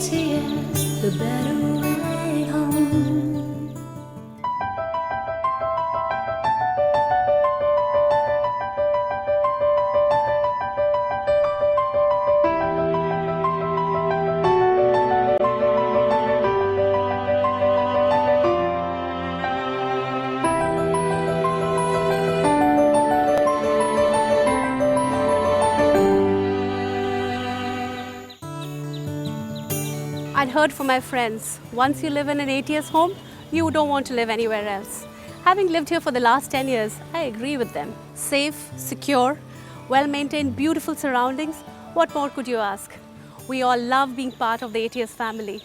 ATS, the better way home. I'd heard from my friends, once you live in an ATS home, you don't want to live anywhere else. Having lived here for the last 10 years, I agree with them. Safe, secure, well-maintained, beautiful surroundings. What more could you ask? We all love being part of the ATS family.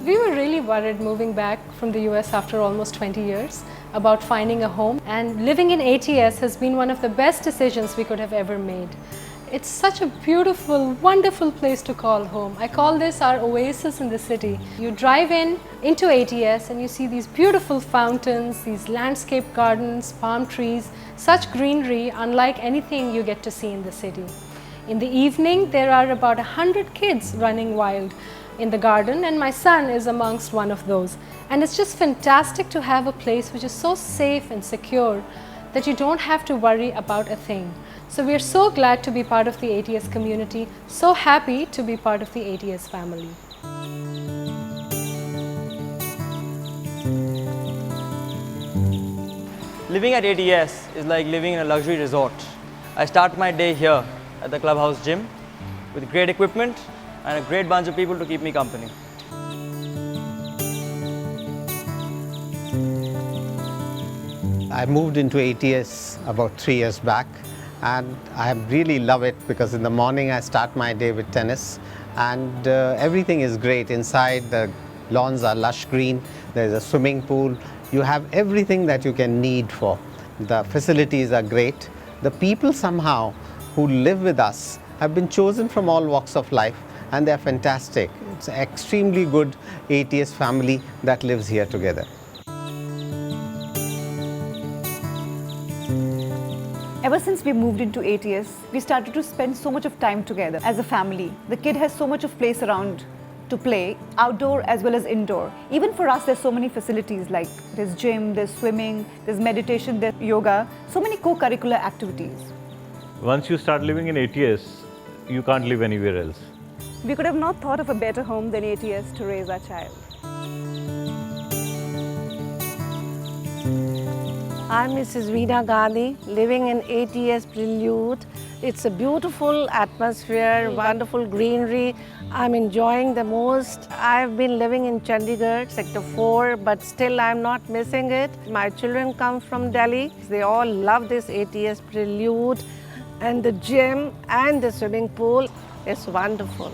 We were really worried moving back from the US after almost 20 years about finding a home, and living in ATS has been one of the best decisions we could have ever made. It's such a beautiful, wonderful place to call home. I call this our oasis in the city. You drive into ATS and you see these beautiful fountains, these landscape gardens, palm trees, such greenery unlike anything you get to see in the city. In the evening, there are about 100 kids running wild in the garden, and my son is amongst one of those. And it's just fantastic to have a place which is so safe and secure that you don't have to worry about a thing. So we are so glad to be part of the ATS community, so happy to be part of the ATS family. Living at ATS is like living in a luxury resort. I start my day here at the clubhouse gym with great equipment and a great bunch of people to keep me company. I moved into ATS about 3 years back, and I really love it because in the morning I start my day with tennis, and everything is great. Inside, the lawns are lush green, there's a swimming pool, you have everything that you can need for. The facilities are great. The people somehow who live with us have been chosen from all walks of life, and they're fantastic. It's an extremely good ATS family that lives here together. Ever since we moved into ATS, we started to spend so much of time together as a family. The kid has so much of place around to play, outdoor as well as indoor. Even for us, there's so many facilities, like there's gym, there's swimming, there's meditation, there's yoga, so many co-curricular activities. Once you start living in ATS, you can't live anywhere else. We could have not thought of a better home than ATS to raise our child. I'm Mrs. Veena Gandhi, living in ATS Prelude. It's a beautiful atmosphere, wonderful greenery. I'm enjoying the most. I've been living in Chandigarh, Sector 4, but still I'm not missing it. My children come from Delhi. They all love this ATS Prelude, and the gym and the swimming pool is wonderful.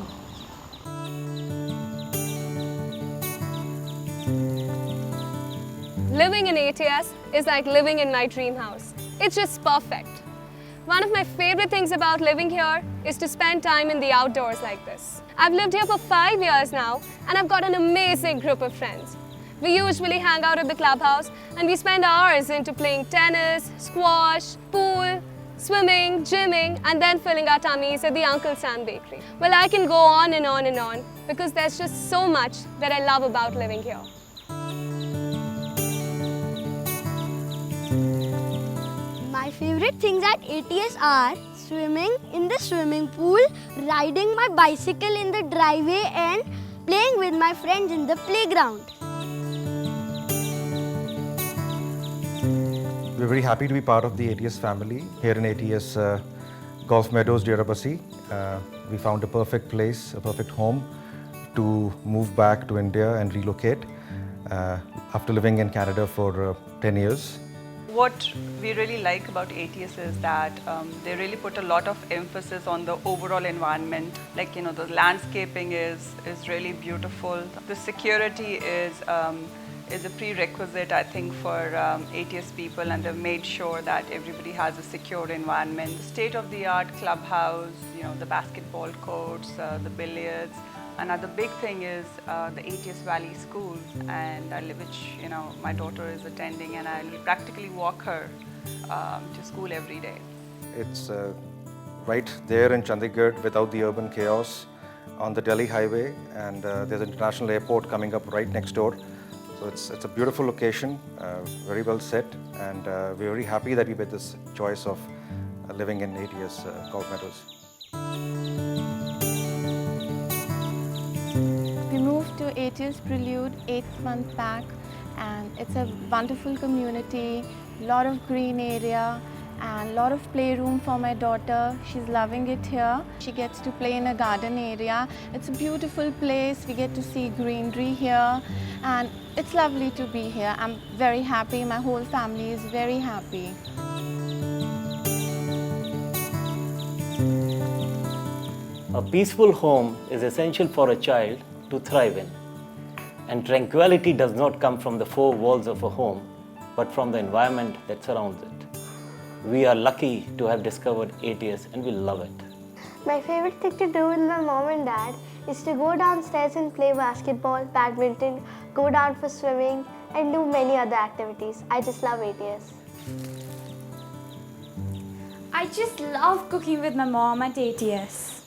Living in ATS is like living in my dream house. It's just perfect. One of my favorite things about living here is to spend time in the outdoors like this. I've lived here for 5 years now, and I've got an amazing group of friends. We usually hang out at the clubhouse and we spend hours into playing tennis, squash, pool, swimming, gymming, and then filling our tummies at the Uncle Sam Bakery. Well, I can go on and on and on because there's just so much that I love about living here. My favorite things at ATS are swimming in the swimming pool, riding my bicycle in the driveway, and playing with my friends in the playground. We're very happy to be part of the ATS family here in ATS Golf Meadows, Derabassi. We found a perfect place, a perfect home to move back to India and relocate after living in Canada for 10 years. What we really like about ATS is that they really put a lot of emphasis on the overall environment. Like, you know, the landscaping is really beautiful. The security is a prerequisite, I think, for ATS people, and they've made sure that everybody has a secure environment. The state-of-the-art clubhouse, you know, the basketball courts, the billiards. Another big thing is the ATS Valley School, and which, you know, my daughter is attending, and I practically walk her to school every day. It's right there in Chandigarh without the urban chaos on the Delhi highway, and there's an international airport coming up right next door. So it's a beautiful location, very well set, and we're very happy that we made this choice of living in ATS Golf Meadows. We moved to ATS Prelude 8 months back, and it's a wonderful community, lot of green area and lot of playroom for my daughter. She's loving it here. She gets to play in a garden area. It's a beautiful place. We get to see greenery here, and it's lovely to be here. I'm very happy. My whole family is very happy. A peaceful home is essential for a child to thrive in. And tranquility does not come from the four walls of a home, but from the environment that surrounds it. We are lucky to have discovered ATS and we love it. My favorite thing to do with my mom and dad is to go downstairs and play basketball, badminton, go down for swimming, and do many other activities. I just love ATS. I just love cooking with my mom at ATS.